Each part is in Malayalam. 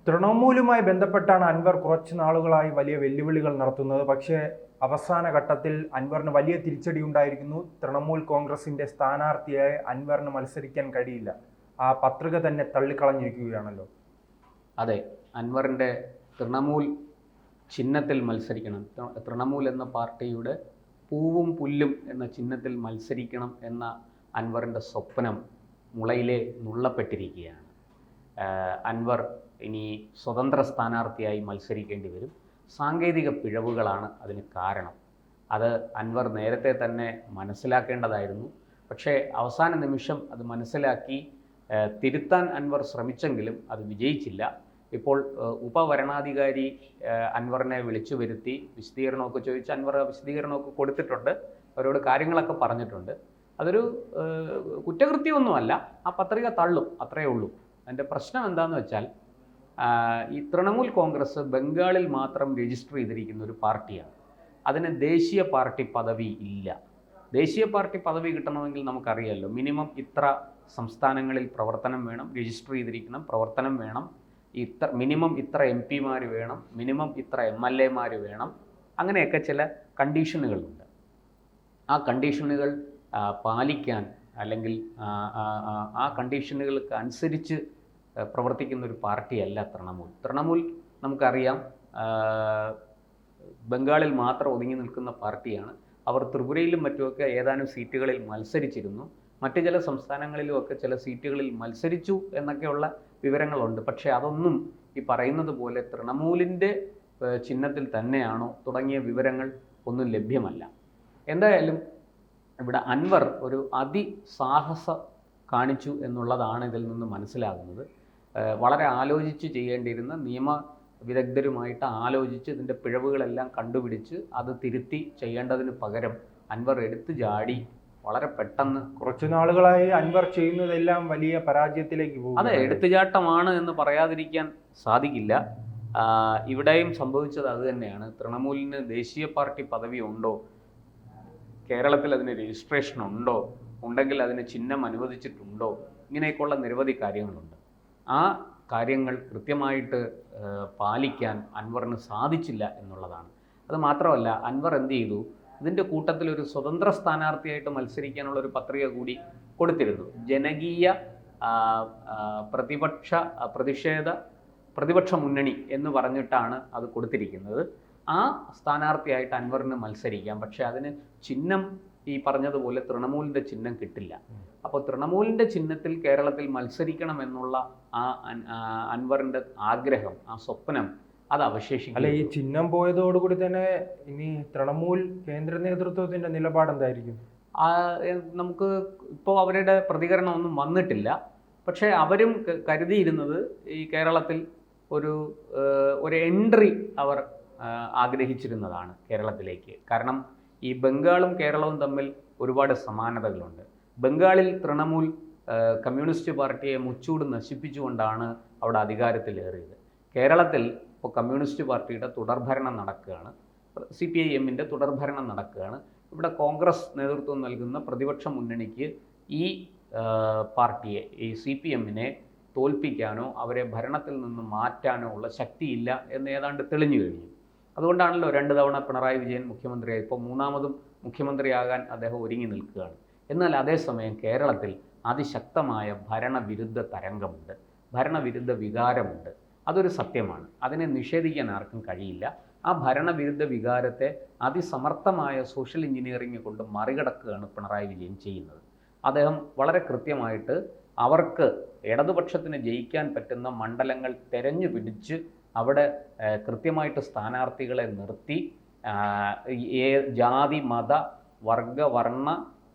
തൃണമൂലുമായി ബന്ധപ്പെട്ടാണ് അൻവർ കുറച്ച് നാളുകളായി വലിയ വെല്ലുവിളികൾ നടത്തുന്നത്. പക്ഷേ അവസാന ഘട്ടത്തിൽ അൻവറിന് വലിയ തിരിച്ചടി ഉണ്ടായിരിക്കുന്നു. തൃണമൂൽ കോൺഗ്രസിന്റെ സ്ഥാനാർത്ഥിയായി അൻവറിന് മത്സരിക്കാൻ കഴിയില്ല. ആ പത്രിക തന്നെ തള്ളിക്കളഞ്ഞിരിക്കുകയാണല്ലോ. അതെ, അൻവറിൻ്റെ തൃണമൂൽ ചിഹ്നത്തിൽ മത്സരിക്കണം, തൃണമൂൽ എന്ന പാർട്ടിയുടെ പൂവും പുല്ലും എന്ന ചിഹ്നത്തിൽ മത്സരിക്കണം എന്ന അൻവറിൻ്റെ സ്വപ്നം മുളയിലെ നുള്ളപ്പെട്ടിരിക്കുകയാണ്. അൻവർ ഇനി സ്വതന്ത്ര സ്ഥാനാർത്ഥിയായി മത്സരിക്കേണ്ടി വരും. സാങ്കേതിക പിഴവുകളാണ് അതിന് കാരണം. അത് അൻവർ നേരത്തെ തന്നെ മനസ്സിലാക്കേണ്ടതായിരുന്നു. പക്ഷേ അവസാന നിമിഷം അത് മനസ്സിലാക്കി തിരുത്താൻ അൻവർ ശ്രമിച്ചെങ്കിലും അത് വിജയിച്ചില്ല. ഇപ്പോൾ ഉപവരണാധികാരി അൻവറിനെ വിളിച്ചു വരുത്തി വിശദീകരണമൊക്കെ ചോദിച്ച് അൻവർ വിശദീകരണമൊക്കെ കൊടുത്തിട്ടുണ്ട്. അവരോട് കാര്യങ്ങളൊക്കെ പറഞ്ഞിട്ടുണ്ട്. അതൊരു കുറ്റകൃത്യമൊന്നുമല്ല. ആ പത്രിക തള്ളും, അത്രയേ ഉള്ളൂ. അതിൻ്റെ പ്രശ്നം എന്താണെന്ന് വെച്ചാൽ, ഈ തൃണമൂൽ കോൺഗ്രസ് ബംഗാളിൽ മാത്രം രജിസ്റ്റർ ചെയ്തിരിക്കുന്ന ഒരു പാർട്ടിയാണ്. അതിന് ദേശീയ പാർട്ടി പദവി ഇല്ല. ദേശീയ പാർട്ടി പദവി കിട്ടണമെങ്കിൽ നമുക്കറിയാമല്ലോ, മിനിമം ഇത്ര സംസ്ഥാനങ്ങളിൽ പ്രവർത്തനം വേണം, രജിസ്റ്റർ ചെയ്തിരിക്കണം, പ്രവർത്തനം വേണം, മിനിമം ഇത്ര MP-മാർ വേണം, മിനിമം ഇത്ര MLA-മാർ വേണം, അങ്ങനെയൊക്കെ ചില കണ്ടീഷനുകളുണ്ട്. ആ കണ്ടീഷനുകൾ പാലിക്കാൻ അല്ലെങ്കിൽ ആ കണ്ടീഷനുകൾക്ക് അനുസരിച്ച് പ്രവർത്തിക്കുന്ന ഒരു പാർട്ടിയല്ല തൃണമൂൽ. നമുക്കറിയാം, ബംഗാളിൽ മാത്രം ഒതുങ്ങി നിൽക്കുന്ന പാർട്ടിയാണ്. അവർ ത്രിപുരയിലും മറ്റുമൊക്കെ ഏതാനും സീറ്റുകളിൽ മത്സരിച്ചിരുന്നു. മറ്റ് ചില സംസ്ഥാനങ്ങളിലുമൊക്കെ ചില സീറ്റുകളിൽ മത്സരിച്ചു എന്നൊക്കെയുള്ള വിവരങ്ങളുണ്ട്. പക്ഷേ അതൊന്നും ഈ പറയുന്നത് പോലെ തൃണമൂലിൻ്റെ ചിഹ്നത്തിൽ തന്നെയാണോ തുടങ്ങിയ വിവരങ്ങൾ ഒന്നും ലഭ്യമല്ല. എന്തായാലും ഇവിടെ അൻവർ ഒരു അതിസാഹസ കാണിച്ചു എന്നുള്ളതാണ് ഇതിൽ നിന്ന് മനസ്സിലാകുന്നത്. വളരെ ആലോചിച്ച് ചെയ്യേണ്ടിയിരുന്ന, നിയമ വിദഗ്ധരുമായിട്ട് ആലോചിച്ച് ഇതിൻ്റെ പിഴവുകളെല്ലാം കണ്ടുപിടിച്ച് അത് തിരുത്തി ചെയ്യേണ്ടതിന് പകരം അൻവർ എടുത്തു ചാടി വളരെ പെട്ടെന്ന് കുറച്ചു നാളുകളായി അൻവർ ചെയ്യുന്നതെല്ലാം വലിയ പരാജയത്തിലേക്ക് പോകും. അതെ, എടുത്തുചാട്ടമാണ് എന്ന് പറയാതിരിക്കാൻ സാധിക്കില്ല. ഇവിടെയും സംഭവിച്ചത് അത് തന്നെയാണ്. തൃണമൂലിന് ദേശീയ പാർട്ടി പദവി ഉണ്ടോ, കേരളത്തിൽ അതിന് രജിസ്ട്രേഷൻ ഉണ്ടോ, ഉണ്ടെങ്കിൽ അതിന് ചിഹ്നം അനുവദിച്ചിട്ടുണ്ടോ, ഇങ്ങനെയൊക്കെയുള്ള നിരവധി കാര്യങ്ങളുണ്ട്. ആ കാര്യങ്ങൾ കൃത്യമായിട്ട് പാലിക്കാൻ അൻവറിന് സാധിച്ചില്ല എന്നുള്ളതാണ്. അത് മാത്രമല്ല, അൻവർ എന്ത് ചെയ്തു, ഇതിൻ്റെ കൂട്ടത്തിൽ ഒരു സ്വതന്ത്ര സ്ഥാനാർത്ഥിയായിട്ട് മത്സരിക്കാനുള്ള ഒരു പത്രിക കൂടി കൊടുത്തിരുന്നു. ജനകീയ പ്രതിപക്ഷ മുന്നണി എന്ന് പറഞ്ഞിട്ടാണ് അത് കൊടുത്തിരിക്കുന്നത്. ആ സ്ഥാനാർത്ഥിയായിട്ട് അൻവറിന് മത്സരിക്കാം. പക്ഷേ അതിന് ചിഹ്നം ഈ പറഞ്ഞതുപോലെ തൃണമൂലിൻ്റെ ചിഹ്നം കിട്ടില്ല. അപ്പോൾ തൃണമൂലിൻ്റെ ചിഹ്നത്തിൽ കേരളത്തിൽ മത്സരിക്കണം എന്നുള്ള ആ അൻവറിൻ്റെ ആഗ്രഹം, ആ സ്വപ്നം, അത് അവശേഷിക്കും. അല്ല, ഈ ചിഹ്നം പോയതോടുകൂടി തന്നെ ഇനി തൃണമൂൽ കേന്ദ്ര നേതൃത്വത്തിൻ്റെ നിലപാട് എന്തായിരിക്കും? നമുക്ക് ഇപ്പോൾ അവരുടെ പ്രതികരണമൊന്നും വന്നിട്ടില്ല. പക്ഷേ അവരും കരുതിയിരുന്നത് ഈ കേരളത്തിൽ ഒരു എൻട്രി അവർ ആഗ്രഹിച്ചിരുന്നതാണ് കേരളത്തിലേക്ക്. കാരണം ഈ ബംഗാളും കേരളവും തമ്മിൽ ഒരുപാട് സമാനതകളുണ്ട്. ബംഗാളിൽ തൃണമൂൽ കമ്മ്യൂണിസ്റ്റ് പാർട്ടിയെ മുച്ചൂട് നശിപ്പിച്ചുകൊണ്ടാണ് അവിടെ അധികാരത്തിലേറിയത്. കേരളത്തിൽ ഇപ്പോൾ കമ്മ്യൂണിസ്റ്റ് പാർട്ടിയുടെ തുടർഭരണം നടക്കുകയാണ്, CPIM-ൻ്റെ തുടർഭരണം നടക്കുകയാണ്. ഇവിടെ കോൺഗ്രസ് നേതൃത്വം നൽകുന്ന പ്രതിപക്ഷ മുന്നണിക്ക് ഈ പാർട്ടിയെ, ഈ CPM-നെ തോൽപ്പിക്കാനോ അവരെ ഭരണത്തിൽ നിന്ന് മാറ്റാനോ ഉള്ള ശക്തിയില്ല എന്ന് ഏതാണ്ട് തെളിഞ്ഞു കഴിഞ്ഞു. അതുകൊണ്ടാണല്ലോ 2 തവണ പിണറായി വിജയൻ മുഖ്യമന്ത്രിയായി, ഇപ്പോൾ 3ാമതും മുഖ്യമന്ത്രിയാകാൻ അദ്ദേഹം ഒരുങ്ങി നിൽക്കുകയാണ്. എന്നാൽ അതേസമയം കേരളത്തിൽ അതിശക്തമായ ഭരണവിരുദ്ധ തരംഗമുണ്ട്, ഭരണവിരുദ്ധ വികാരമുണ്ട്. അതൊരു സത്യമാണ്, അതിനെ നിഷേധിക്കാൻ ആർക്കും കഴിയില്ല. ആ ഭരണവിരുദ്ധ വികാരത്തെ അതിസമർത്ഥമായ സോഷ്യൽ എഞ്ചിനീയറിംഗ് കൊണ്ട് മറികടക്കുകയാണ് പിണറായി വിജയൻ ചെയ്യുന്നത്. അദ്ദേഹം വളരെ കൃത്യമായിട്ട് അവർക്ക് ഇടതുപക്ഷത്തിന് ജയിക്കാൻ പറ്റുന്ന മണ്ഡലങ്ങൾ തെരഞ്ഞു പിടിച്ച് അവിടെ കൃത്യമായിട്ട് സ്ഥാനാർത്ഥികളെ നിർത്തി, ജാതി മത വർഗ വർണ്ണ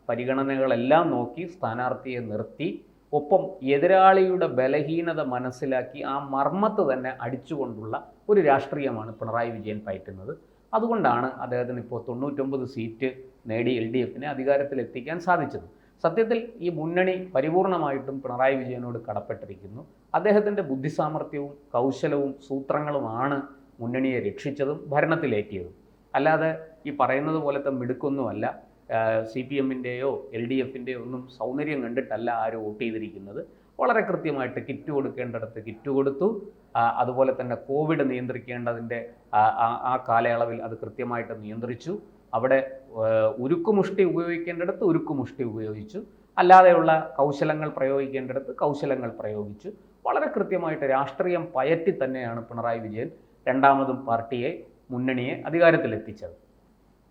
പരിഗണനകളെല്ലാം നോക്കി സ്ഥാനാർത്ഥിയെ നിർത്തി, ഒപ്പം എതിരാളിയുടെ ബലഹീനത മനസ്സിലാക്കി ആ മർമ്മത്ത് തന്നെ അടിച്ചുകൊണ്ടുള്ള ഒരു രാഷ്ട്രീയമാണ് പിണറായി വിജയൻ പയറ്റുന്നത്. അതുകൊണ്ടാണ് അദ്ദേഹത്തിന് ഇപ്പോൾ 99 സീറ്റ് നേടി LDF-നെ അധികാരത്തിലെത്തിക്കാൻ സാധിച്ചത്. സത്യത്തിൽ ഈ മുന്നണി പരിപൂർണമായിട്ടും പിണറായി വിജയനോട് കടപ്പെട്ടിരിക്കുന്നു. അദ്ദേഹത്തിൻ്റെ ബുദ്ധിസാമർഥ്യവും കൗശലവും സൂത്രങ്ങളുമാണ് മുന്നണിയെ രക്ഷിച്ചതും ഭരണത്തിലേറ്റിയതും. അല്ലാതെ ഈ പറയുന്നത് പോലത്തെ മിടുക്കൊന്നുമല്ല. CPM-ൻ്റെയോ LDF-ൻ്റെയോ ഒന്നും സൗന്ദര്യം കണ്ടിട്ടല്ല ആരും വോട്ട് ചെയ്തിരിക്കുന്നത്. വളരെ കൃത്യമായിട്ട് കിറ്റ് കൊടുക്കേണ്ടിടത്ത് കിറ്റ് കൊടുത്തു. അതുപോലെ തന്നെ കോവിഡ് നിയന്ത്രിക്കേണ്ടതിൻ്റെ ആ കാലയളവിൽ അത് കൃത്യമായിട്ട് നിയന്ത്രിച്ചു. അവിടെ ഉരുക്കുമുഷ്ടി ഉപയോഗിക്കേണ്ടിടത്ത് ഉരുക്കുമുഷ്ടി ഉപയോഗിച്ചു. അല്ലാതെയുള്ള കൗശലങ്ങൾ പ്രയോഗിക്കേണ്ടിടത്ത് കൗശലങ്ങൾ പ്രയോഗിച്ചു. വളരെ കൃത്യമായിട്ട് രാഷ്ട്രീയം പയറ്റി തന്നെയാണ് പിണറായി വിജയൻ രണ്ടാമതും മുന്നണിയെ അധികാരത്തിലെത്തിച്ചത്.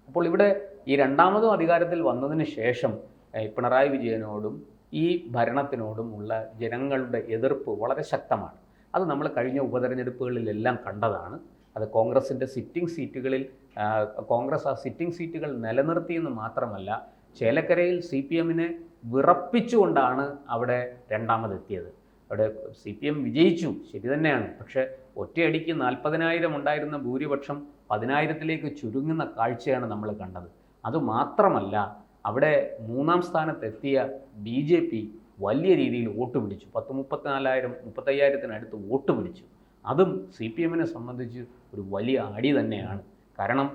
അപ്പോൾ ഇവിടെ ഈ രണ്ടാമതും അധികാരത്തിൽ വന്നതിന് ശേഷം പിണറായി വിജയനോടും ഈ ഭരണത്തിനോടും ഉള്ള ജനങ്ങളുടെ എതിർപ്പ് വളരെ ശക്തമാണ്. അത് നമ്മൾ കഴിഞ്ഞ ഉപതെരഞ്ഞെടുപ്പുകളിലെല്ലാം കണ്ടതാണ്. അത് കോൺഗ്രസിൻ്റെ സിറ്റിംഗ് സീറ്റുകളിൽ കോൺഗ്രസ് ആ സിറ്റിംഗ് സീറ്റുകൾ നിലനിർത്തിയെന്ന് മാത്രമല്ല, ചേലക്കരയിൽ CPM-നെ വിറപ്പിച്ചുകൊണ്ടാണ് അവിടെ രണ്ടാമതെത്തിയത്. അവിടെ CPM വിജയിച്ചു, ശരി തന്നെയാണ്. പക്ഷേ ഒറ്റയടിക്ക് 40,000 ഉണ്ടായിരുന്ന ഭൂരിപക്ഷം 10,000-ലേക്ക് ചുരുങ്ങുന്ന കാഴ്ചയാണ് നമ്മൾ കണ്ടത്. അതുമാത്രമല്ല, അവിടെ മൂന്നാം സ്ഥാനത്തെത്തിയ BJP വലിയ രീതിയിൽ വോട്ട് പിടിച്ചു. 35,000-35,000-ത്തിനടുത്ത് വോട്ട് പിടിച്ചു. അതും CPM-നെ സംബന്ധിച്ച് ഒരു വലിയ അടി തന്നെയാണ്. കാരണം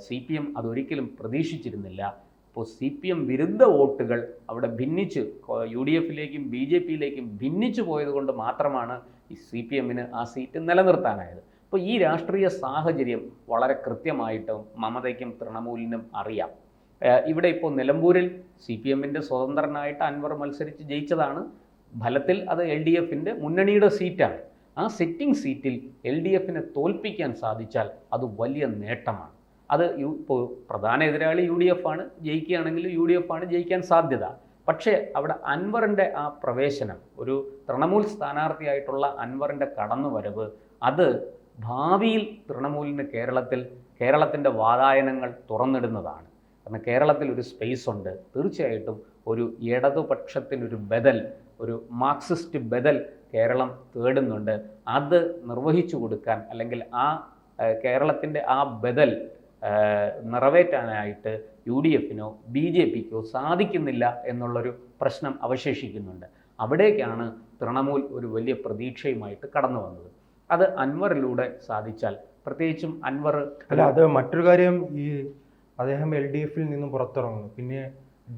CPM അതൊരിക്കലും പ്രതീക്ഷിച്ചിരുന്നില്ല. അപ്പോൾ CPM വിരുദ്ധ വോട്ടുകൾ അവിടെ ഭിന്നിച്ച് UDF-ലേക്കും BJP-യിലേക്കും ഭിന്നിച്ചു പോയതുകൊണ്ട് മാത്രമാണ് ഈ CPM-ന് ആ സീറ്റ് നിലനിർത്താനായത്. അപ്പോൾ ഈ രാഷ്ട്രീയ സാഹചര്യം വളരെ കൃത്യമായിട്ട് മമതയ്ക്കും തൃണമൂലിനും അറിയാം. ഇവിടെ ഇപ്പോൾ നിലമ്പൂരിൽ CPM-ന്റെ സ്വതന്ത്രനായിട്ട് അൻവർ മത്സരിച്ച് ജയിച്ചതാണ്. ഫലത്തിൽ അത് LDF-ന്റെ മുന്നണിയുടെ സീറ്റാണ്. ആ സിറ്റിംഗ് സീറ്റിൽ LDF-നെ തോൽപ്പിക്കാൻ സാധിച്ചാൽ അത് വലിയ നേട്ടമാണ്. അത് ഇപ്പോൾ പ്രധാന എതിരാളി UDF ആണ്. ജയിക്കുകയാണെങ്കിൽ UDF ആണ് ജയിക്കാൻ സാധ്യത. പക്ഷേ അവിടെ അൻവറിൻ്റെ ആ പ്രവേശനം, ഒരു തൃണമൂൽ സ്ഥാനാർത്ഥിയായിട്ടുള്ള അൻവറിൻ്റെ കടന്നുവരവ്, അത് ഭാവിയിൽ തൃണമൂലിന് കേരളത്തിൻ്റെ വാതായനങ്ങൾ തുറന്നിടുന്നതാണ്. കാരണം കേരളത്തിൽ ഒരു സ്പേസ് ഉണ്ട്. തീർച്ചയായിട്ടും ഒരു ഇടതുപക്ഷത്തിനൊരു ബദൽ, ഒരു മാർക്സിസ്റ്റ് ബദൽ കേരളം തേടുന്നുണ്ട്. അത് നിർവഹിച്ചു കൊടുക്കാൻ, അല്ലെങ്കിൽ ആ കേരളത്തിൻ്റെ ആ ബദൽ നിറവേറ്റാനായിട്ട് UDF-നോ BJP-ക്കോ സാധിക്കുന്നില്ല എന്നുള്ളൊരു പ്രശ്നം അവശേഷിക്കുന്നുണ്ട്. അവിടേക്കാണ് തൃണമൂൽ ഒരു വലിയ പ്രതീക്ഷയുമായിട്ട് കടന്നു വന്നത്. അത് അൻവറിലൂടെ സാധിച്ചാൽ, പ്രത്യേകിച്ചും അൻവർ അത് മറ്റൊരു കാര്യം, ഈ അദ്ദേഹം LDF-ൽ നിന്നും പുറത്തിറങ്ങുന്നു, പിന്നെ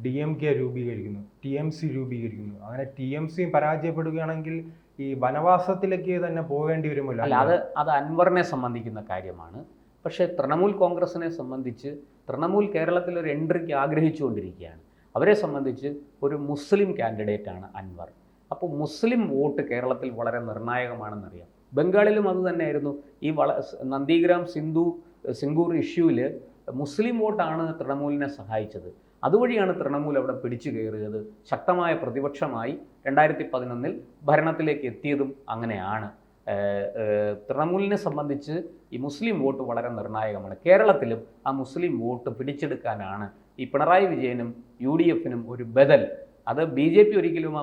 DMK രൂപീകരിക്കുന്നു, TMC രൂപീകരിക്കുന്നു. അങ്ങനെ TMCയും പരാജയപ്പെടുകയാണെങ്കിൽ ഈ വനവാസത്തിലേക്ക് തന്നെ പോകേണ്ടി വരുമല്ലോ. അല്ല, അത് അൻവറിനെ സംബന്ധിക്കുന്ന കാര്യമാണ്. പക്ഷേ തൃണമൂൽ കോൺഗ്രസിനെ സംബന്ധിച്ച്, തൃണമൂൽ കേരളത്തിൽ ഒരു എൻട്രിക്ക് ആഗ്രഹിച്ചുകൊണ്ടിരിക്കുകയാണ്. അവരെ സംബന്ധിച്ച് ഒരു മുസ്ലിം കാൻഡിഡേറ്റാണ് അൻവർ. അപ്പോൾ മുസ്ലിം വോട്ട് കേരളത്തിൽ വളരെ നിർണായകമാണെന്നറിയാം. ബംഗാളിലും അതുതന്നെയായിരുന്നു. ഈ നന്ദിഗ്രാം സിംഗൂർ ഇഷ്യൂവിൽ മുസ്ലിം വോട്ടാണ് തൃണമൂലിനെ സഹായിച്ചത്. അതുവഴിയാണ് തൃണമൂൽ അവിടെ പിടിച്ചു കയറിയത്. ശക്തമായ പ്രതിപക്ഷമായി 2011 ഭരണത്തിലേക്ക് എത്തിയതും അങ്ങനെയാണ്. തൃണമൂലിനെ സംബന്ധിച്ച് ഈ മുസ്ലിം വോട്ട് വളരെ നിർണായകമാണ്. കേരളത്തിലും ആ മുസ്ലിം വോട്ട് പിടിച്ചെടുക്കാനാണ് ഈ പിണറായി വിജയനും UDF-നും ഒരു ബദൽ. അത് BJP ഒരിക്കലും ആ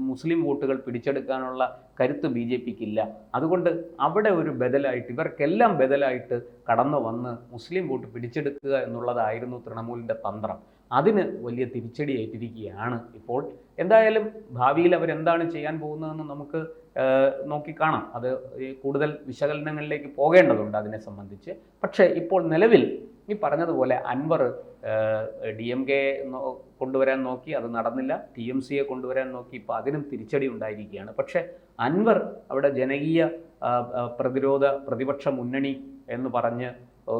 മുസ്ലിം വോട്ടുകൾ പിടിച്ചെടുക്കാനുള്ള കരുത്ത് BJP-ക്കില്ല. അതുകൊണ്ട് അവിടെ ഒരു ബദലായിട്ട്, ഇവർക്കെല്ലാം ബദലായിട്ട് കടന്നു വന്ന് മുസ്ലിം വോട്ട് പിടിച്ചെടുക്കുക എന്നുള്ളതായിരുന്നു തൃണമൂലിൻ്റെ തന്ത്രം. അതിന് വലിയ തിരിച്ചടിയേറ്റിരിക്കുകയാണ് ഇപ്പോൾ. എന്തായാലും ഭാവിയിൽ അവരെന്താണ് ചെയ്യാൻ പോകുന്നതെന്ന് നമുക്ക് നോക്കിക്കാണാം. അത് കൂടുതൽ വിശകലനങ്ങളിലേക്ക് പോകേണ്ടതുണ്ട് അതിനെ സംബന്ധിച്ച്. പക്ഷേ ഇപ്പോൾ നിലവിൽ ഈ പറഞ്ഞതുപോലെ അൻവർ DMK കൊണ്ടുവരാൻ നോക്കി, അത് നടന്നില്ല. TMCയെ കൊണ്ടുവരാൻ നോക്കി, ഇപ്പോൾ അതിനും തിരിച്ചടി ഉണ്ടായിരിക്കുകയാണ്. പക്ഷേ അൻവർ അവിടെ ജനകീയ പ്രതിപക്ഷ മുന്നണി എന്ന് പറഞ്ഞ്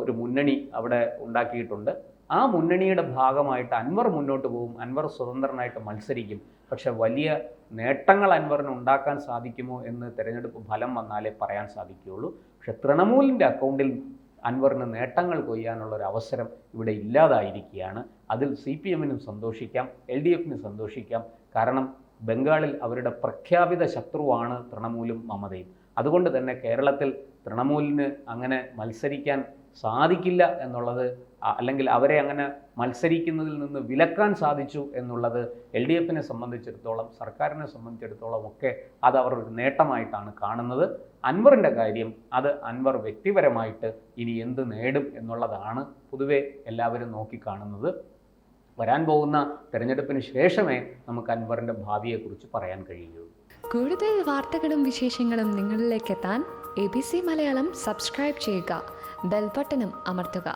ഒരു മുന്നണി അവിടെ ഉണ്ടാക്കിയിട്ടുണ്ട്. ആ മുന്നണിയുടെ ഭാഗമായിട്ട് അൻവർ മുന്നോട്ട് പോകും. അൻവർ സ്വതന്ത്രനായിട്ട് മത്സരിക്കും. പക്ഷെ വലിയ നേട്ടങ്ങൾ അൻവറിന് ഉണ്ടാക്കാൻ സാധിക്കുമോ എന്ന് തെരഞ്ഞെടുപ്പ് ഫലം വന്നാലേ പറയാൻ സാധിക്കുകയുള്ളൂ. പക്ഷെ തൃണമൂലിൻ്റെ അക്കൗണ്ടിൽ അൻവറിന് നേട്ടങ്ങൾ കൊയ്യാനുള്ളൊരു അവസരം ഇവിടെ ഇല്ലാതായിരിക്കുകയാണ്. അതിൽ CPM-നും സന്തോഷിക്കാം, LDF-നും സന്തോഷിക്കാം. കാരണം ബംഗാളിൽ അവരുടെ പ്രഖ്യാപിത ശത്രുവാണ് തൃണമൂലും മമതയും. അതുകൊണ്ട് തന്നെ കേരളത്തിൽ തൃണമൂലിന് അങ്ങനെ മത്സരിക്കാൻ സാധിക്കില്ല എന്നുള്ളത്, അല്ലെങ്കിൽ അവരെ അങ്ങനെ മത്സരിക്കുന്നതിൽ നിന്ന് വിലക്കാൻ സാധിച്ചു എന്നുള്ളത് LDF-നെ സംബന്ധിച്ചിടത്തോളം, സർക്കാരിനെ സംബന്ധിച്ചിടത്തോളം ഒക്കെ അത് അവർ ഒരു നേട്ടമായിട്ടാണ് കാണുന്നത്. അൻവറിൻ്റെ കാര്യം, അത് അൻവർ വ്യക്തിപരമായിട്ട് ഇനി എന്ത് നേടും എന്നുള്ളതാണ് പൊതുവെ എല്ലാവരും നോക്കിക്കാണുന്നത്. വരാൻ പോകുന്ന തെരഞ്ഞെടുപ്പിന് ശേഷമേ നമുക്ക് അൻവറിൻ്റെ ഭാവിയെക്കുറിച്ച് പറയാൻ കഴിയുകയുള്ളൂ. കൂടുതൽ വാർത്തകളും വിശേഷങ്ങളും നിങ്ങളിലേക്ക് എത്താൻ ABC മലയാളം സബ്സ്ക്രൈബ് ചെയ്യുക, ബെൽ ബട്ടണും അമർത്തുക.